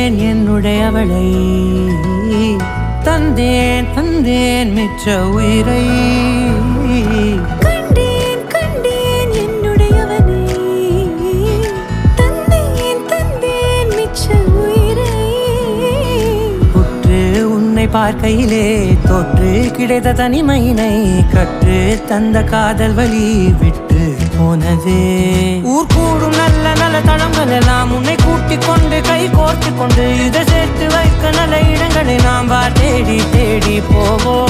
கண்டேன் என்னுடையவளை, தந்தேன் தந்தேன் மிச்ச உயிரை. கண்டேன் கண்டேன் என்னுடையவனை, தந்தேன் தந்தேன் மிச்ச உயிரை. உற்று உன்னை பார்க்கையிலே தொற்று கிடைத்த தனிமையினை கற்று தந்த காதல் வழி விட்டு போனதே. ஊர் கூடும் நல்ல நல்ல தளங்கள் எல்லாம் உன்னை கூட்டிக் கொண்டு கை கோர்த்து கொண்டு இதை சேர்த்து வைக்க நல்ல இடங்களை நாம் தேடி தேடி போவோம்.